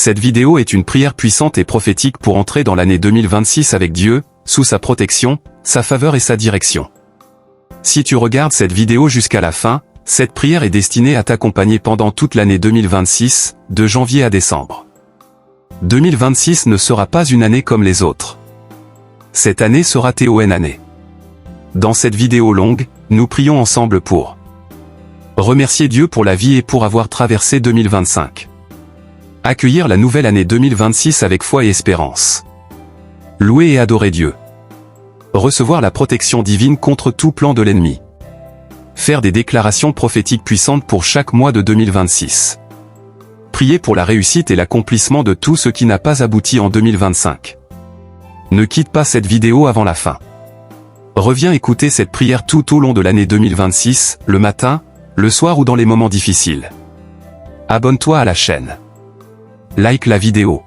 Cette vidéo est une prière puissante et prophétique pour entrer dans l'année 2026 avec Dieu, sous sa protection, sa faveur et sa direction. Si tu regardes cette vidéo jusqu'à la fin, cette prière est destinée à t'accompagner pendant toute l'année 2026, de janvier à décembre. 2026 ne sera pas une année comme les autres. Cette année sera ton année. Dans cette vidéo longue, nous prions ensemble pour remercier Dieu pour la vie et pour avoir traversé 2025. Accueillir la nouvelle année 2026 avec foi et espérance. Louer et adorer Dieu. Recevoir la protection divine contre tout plan de l'ennemi. Faire des déclarations prophétiques puissantes pour chaque mois de 2026. Prier pour la réussite et l'accomplissement de tout ce qui n'a pas abouti en 2025. Ne quitte pas cette vidéo avant la fin. Reviens écouter cette prière tout au long de l'année 2026, le matin, le soir ou dans les moments difficiles. Abonne-toi à la chaîne. Like la vidéo.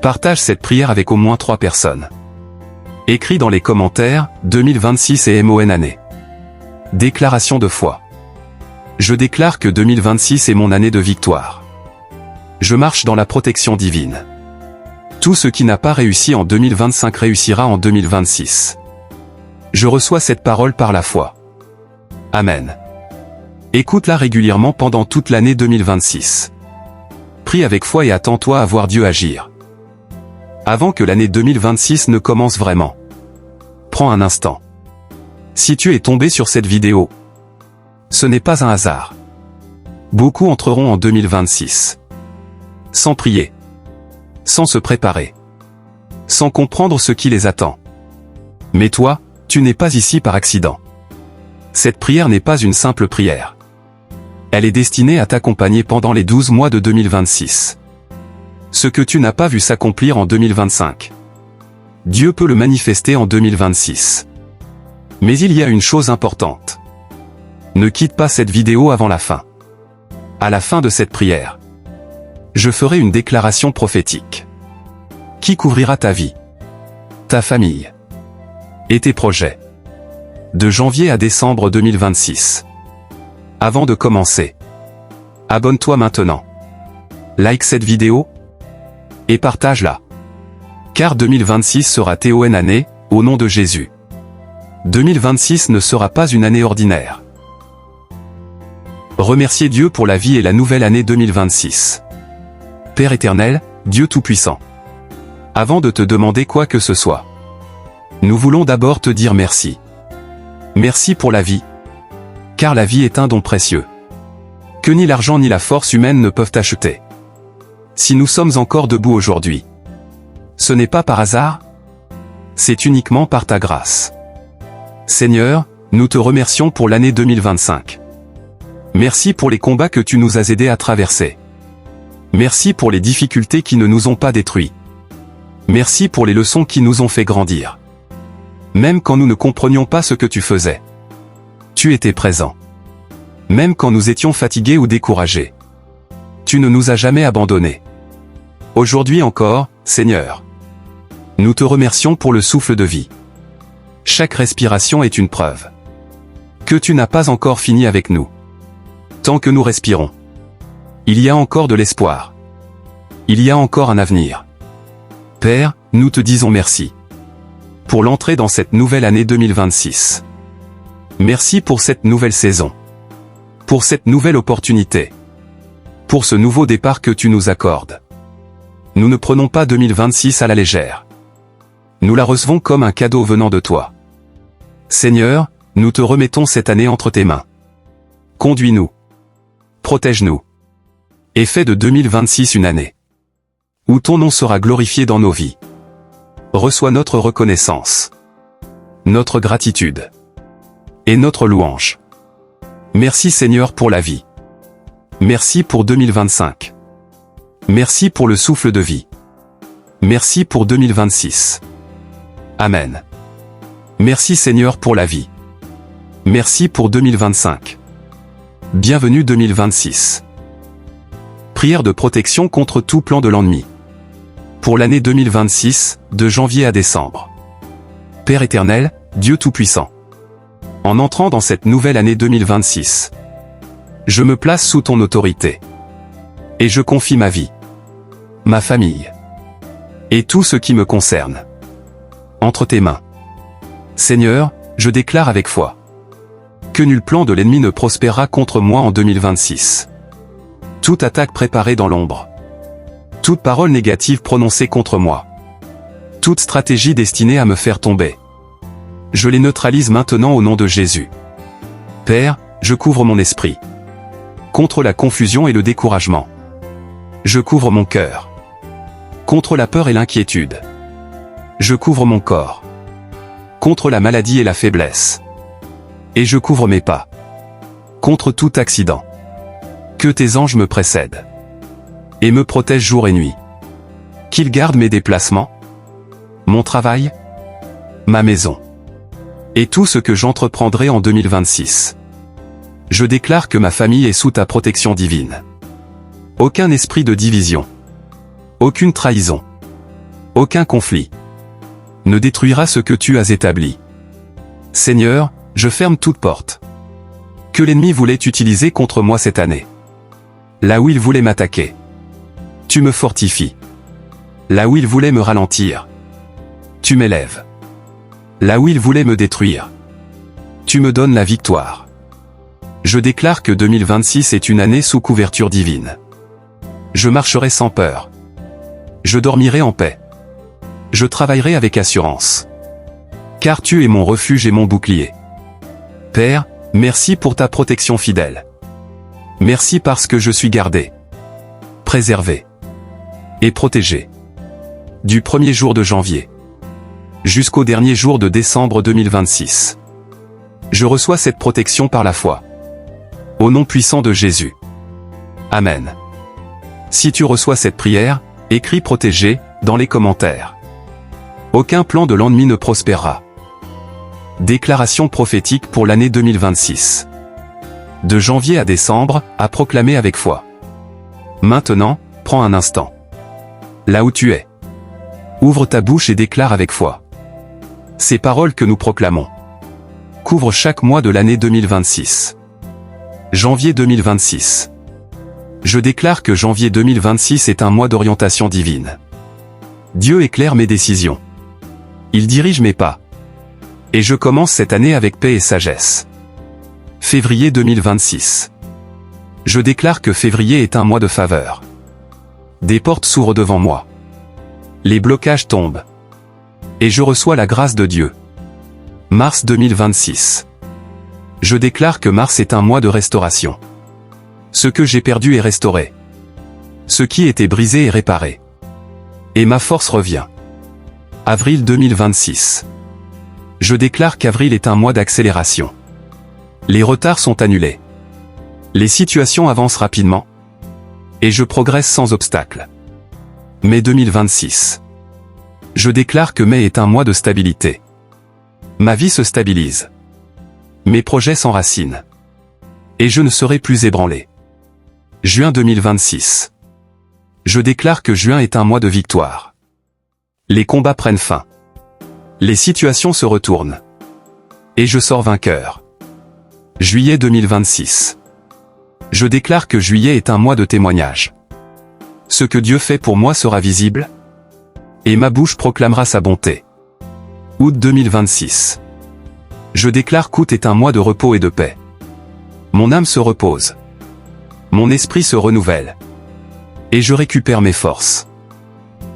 Partage cette prière avec au moins 3 personnes. Écris dans les commentaires, 2026 et mon année. Déclaration de foi. Je déclare que 2026 est mon année de victoire. Je marche dans la protection divine. Tout ce qui n'a pas réussi en 2025 réussira en 2026. Je reçois cette parole par la foi. Amen. Écoute-la régulièrement pendant toute l'année 2026. Prie avec foi et attends-toi à voir Dieu agir. Avant que l'année 2026 ne commence vraiment. Prends un instant. Si tu es tombé sur cette vidéo, ce n'est pas un hasard. Beaucoup entreront en 2026. Sans prier. Sans se préparer. Sans comprendre ce qui les attend. Mais toi, tu n'es pas ici par accident. Cette prière n'est pas une simple prière. Elle est destinée à t'accompagner pendant les 12 mois de 2026. Ce que tu n'as pas vu s'accomplir en 2025. Dieu peut le manifester en 2026. Mais il y a une chose importante. Ne quitte pas cette vidéo avant la fin. À la fin de cette prière, je ferai une déclaration prophétique qui couvrira ta vie, ta famille et tes projets. De janvier à décembre 2026. Avant de commencer, abonne-toi maintenant. Like cette vidéo et partage-la. Car 2026 sera ton année, au nom de Jésus. 2026 ne sera pas une année ordinaire. Remerciez Dieu pour la vie et la nouvelle année 2026. Père éternel, Dieu Tout-Puissant. Avant de te demander quoi que ce soit, nous voulons d'abord te dire merci. Merci pour la vie. Car la vie est un don précieux. Que ni l'argent ni la force humaine ne peuvent acheter. Si nous sommes encore debout aujourd'hui, ce n'est pas par hasard, c'est uniquement par ta grâce. Seigneur, nous te remercions pour l'année 2025. Merci pour les combats que tu nous as aidés à traverser. Merci pour les difficultés qui ne nous ont pas détruits. Merci pour les leçons qui nous ont fait grandir. Même quand nous ne comprenions pas ce que tu faisais, tu étais présent. Même quand nous étions fatigués ou découragés, tu ne nous as jamais abandonnés. Aujourd'hui encore, Seigneur, nous te remercions pour le souffle de vie. Chaque respiration est une preuve que tu n'as pas encore fini avec nous. Tant que nous respirons, il y a encore de l'espoir. Il y a encore un avenir. Père, nous te disons merci pour l'entrée dans cette nouvelle année 2026. Merci pour cette nouvelle saison. Pour cette nouvelle opportunité. Pour ce nouveau départ que tu nous accordes. Nous ne prenons pas 2026 à la légère. Nous la recevons comme un cadeau venant de toi. Seigneur, nous te remettons cette année entre tes mains. Conduis-nous. Protège-nous. Et fais de 2026 une année où ton nom sera glorifié dans nos vies. Reçois notre reconnaissance, notre gratitude et notre louange. Merci Seigneur pour la vie. Merci pour 2025. Merci pour le souffle de vie. Merci pour 2026. Amen. Merci Seigneur pour la vie. Merci pour 2025. Bienvenue 2026. Prière de protection contre tout plan de l'ennemi. Pour l'année 2026, de janvier à décembre. Père éternel, Dieu Tout-Puissant. En entrant dans cette nouvelle année 2026, je me place sous ton autorité. Et je confie ma vie, ma famille et tout ce qui me concerne entre tes mains. Seigneur, je déclare avec foi que nul plan de l'ennemi ne prospérera contre moi en 2026. Toute attaque préparée dans l'ombre, toute parole négative prononcée contre moi, toute stratégie destinée à me faire tomber, je les neutralise maintenant au nom de Jésus. Père, je couvre mon esprit contre la confusion et le découragement. Je couvre mon cœur contre la peur et l'inquiétude. Je couvre mon corps contre la maladie et la faiblesse. Et je couvre mes pas contre tout accident. Que tes anges me précèdent et me protègent jour et nuit. Qu'ils gardent mes déplacements, mon travail, ma maison et tout ce que j'entreprendrai en 2026. Je déclare que ma famille est sous ta protection divine. Aucun esprit de division, aucune trahison, aucun conflit ne détruira ce que tu as établi. Seigneur, je ferme toute porte que l'ennemi voulait utiliser contre moi cette année. Là où il voulait m'attaquer, tu me fortifies. Là où il voulait me ralentir, tu m'élèves. Là où il voulait me détruire, tu me donnes la victoire. Je déclare que 2026 est une année sous couverture divine. Je marcherai sans peur. Je dormirai en paix. Je travaillerai avec assurance. Car tu es mon refuge et mon bouclier. Père, merci pour ta protection fidèle. Merci parce que je suis gardé, préservé et protégé. Du premier jour de janvier jusqu'au dernier jour de décembre 2026. Je reçois cette protection par la foi. Au nom puissant de Jésus. Amen. Si tu reçois cette prière, écris protégé dans les commentaires. Aucun plan de l'ennemi ne prospérera. Déclaration prophétique pour l'année 2026. De janvier à décembre, à proclamer avec foi. Maintenant, prends un instant. Là où tu es. Ouvre ta bouche et déclare avec foi. Ces paroles que nous proclamons couvrent chaque mois de l'année 2026. Janvier 2026. Je déclare que janvier 2026 est un mois d'orientation divine. Dieu éclaire mes décisions. Il dirige mes pas. Et je commence cette année avec paix et sagesse. Février 2026. Je déclare que février est un mois de faveur. Des portes s'ouvrent devant moi. Les blocages tombent. Et je reçois la grâce de Dieu. Mars 2026. Je déclare que mars est un mois de restauration. Ce que j'ai perdu est restauré. Ce qui était brisé est réparé. Et ma force revient. Avril 2026. Je déclare qu'avril est un mois d'accélération. Les retards sont annulés. Les situations avancent rapidement. Et je progresse sans obstacle. Mai 2026. Je déclare que mai est un mois de stabilité. Ma vie se stabilise. Mes projets s'enracinent. Et je ne serai plus ébranlé. Juin 2026. Je déclare que juin est un mois de victoire. Les combats prennent fin. Les situations se retournent. Et je sors vainqueur. Juillet 2026. Je déclare que juillet est un mois de témoignage. Ce que Dieu fait pour moi sera visible. Et ma bouche proclamera sa bonté. Août 2026. Je déclare qu'août est un mois de repos et de paix. Mon âme se repose. Mon esprit se renouvelle. Et je récupère mes forces.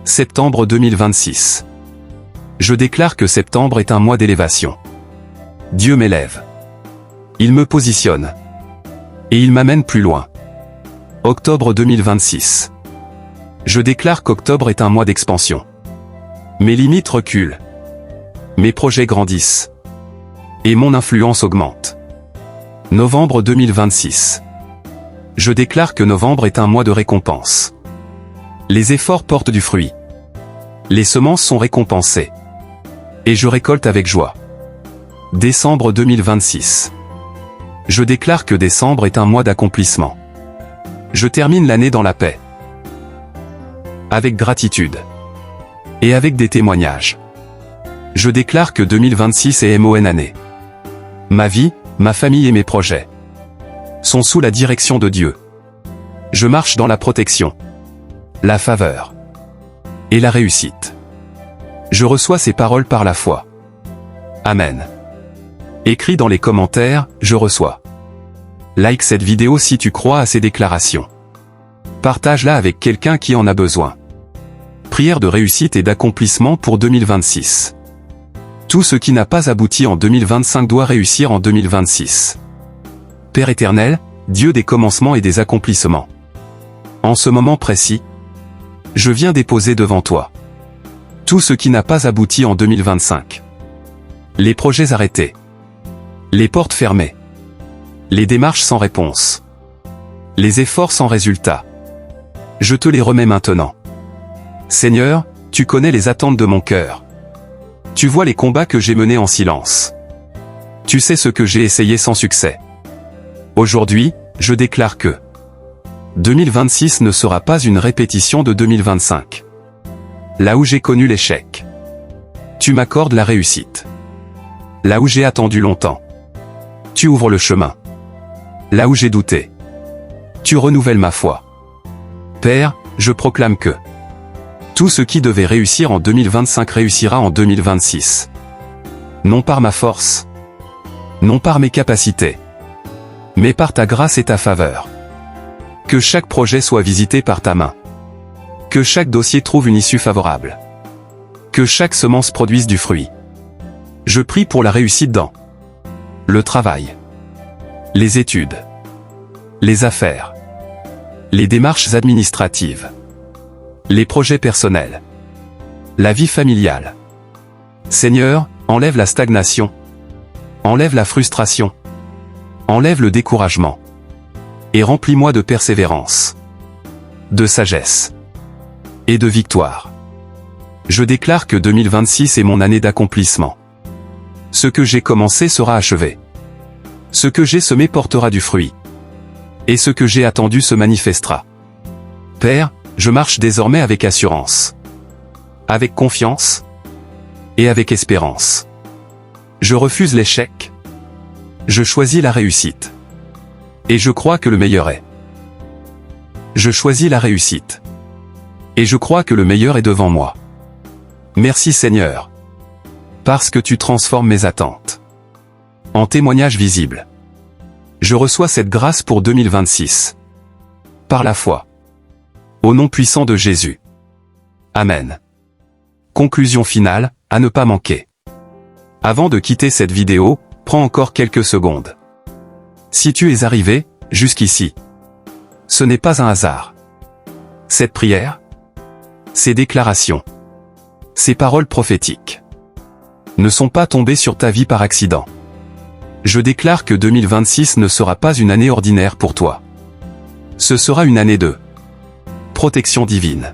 Septembre 2026. Je déclare que septembre est un mois d'élévation. Dieu m'élève. Il me positionne. Et il m'amène plus loin. Octobre 2026. Je déclare qu'octobre est un mois d'expansion. Mes limites reculent. Mes projets grandissent. Et mon influence augmente. Novembre 2026. Je déclare que novembre est un mois de récompense. Les efforts portent du fruit. Les semences sont récompensées. Et je récolte avec joie. Décembre 2026. Je déclare que décembre est un mois d'accomplissement. Je termine l'année dans la paix. Avec gratitude. Et avec des témoignages. Je déclare que 2026 est mon année. Ma vie, ma famille et mes projets sont sous la direction de Dieu. Je marche dans la protection, la faveur et la réussite. Je reçois ces paroles par la foi. Amen. Écris dans les commentaires, je reçois. Like cette vidéo si tu crois à ces déclarations. Partage-la avec quelqu'un qui en a besoin. Prière de réussite et d'accomplissement pour 2026. Tout ce qui n'a pas abouti en 2025 doit réussir en 2026. Père éternel, Dieu des commencements et des accomplissements. En ce moment précis, je viens déposer devant toi tout ce qui n'a pas abouti en 2025. Les projets arrêtés. Les portes fermées. Les démarches sans réponse. Les efforts sans résultat. Je te les remets maintenant. Seigneur, tu connais les attentes de mon cœur. Tu vois les combats que j'ai menés en silence. Tu sais ce que j'ai essayé sans succès. Aujourd'hui, je déclare que 2026 ne sera pas une répétition de 2025. Là où j'ai connu l'échec, tu m'accordes la réussite. Là où j'ai attendu longtemps, tu ouvres le chemin. Là où j'ai douté, tu renouvelles ma foi. Père, je proclame que tout ce qui devait réussir en 2025 réussira en 2026. Non par ma force, non par mes capacités, mais par ta grâce et ta faveur. Que chaque projet soit visité par ta main. Que chaque dossier trouve une issue favorable. Que chaque semence produise du fruit. Je prie pour la réussite dans le travail, les études, les affaires, les démarches administratives, les projets personnels, la vie familiale. Seigneur, enlève la stagnation, enlève la frustration, enlève le découragement, et remplis-moi de persévérance, de sagesse et de victoire. Je déclare que 2026 est mon année d'accomplissement. Ce que j'ai commencé sera achevé. Ce que j'ai semé portera du fruit. Et ce que j'ai attendu se manifestera. Père, je marche désormais avec assurance, avec confiance et avec espérance. Je refuse l'échec. Je choisis la réussite. Et je crois que le meilleur est. Je choisis la réussite. Et je crois que le meilleur est devant moi. Merci Seigneur. Parce que tu transformes mes attentes en témoignages visibles. Je reçois cette grâce pour 2026. Par la foi. Au nom puissant de Jésus. Amen. Conclusion finale, à ne pas manquer. Avant de quitter cette vidéo, prends encore quelques secondes. Si tu es arrivé jusqu'ici, ce n'est pas un hasard. Cette prière, ces déclarations, ces paroles prophétiques ne sont pas tombées sur ta vie par accident. Je déclare que 2026 ne sera pas une année ordinaire pour toi. Ce sera une année de protection divine,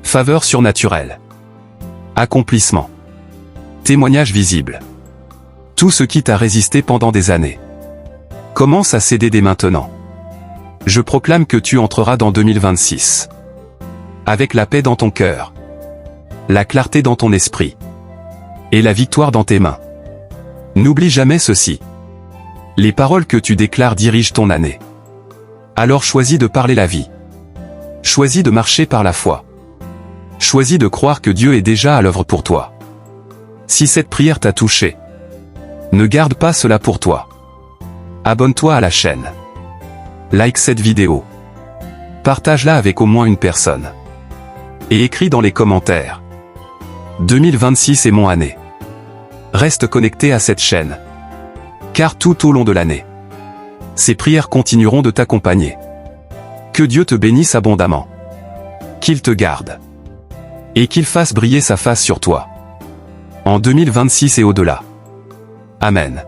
faveur surnaturelle, accomplissement, témoignage visible. Tout ce qui t'a résisté pendant des années commence à céder dès maintenant. Je proclame que tu entreras dans 2026 avec la paix dans ton cœur, la clarté dans ton esprit et la victoire dans tes mains. N'oublie jamais ceci. Les paroles que tu déclares dirigent ton année. Alors choisis de parler la vie. Choisis de marcher par la foi. Choisis de croire que Dieu est déjà à l'œuvre pour toi. Si cette prière t'a touché, ne garde pas cela pour toi. Abonne-toi à la chaîne. Like cette vidéo. Partage-la avec au moins une personne. Et écris dans les commentaires. 2026 est mon année. Reste connecté à cette chaîne. Car tout au long de l'année, ces prières continueront de t'accompagner. Que Dieu te bénisse abondamment. Qu'il te garde. Et qu'il fasse briller sa face sur toi. En 2026 et au-delà. Amen.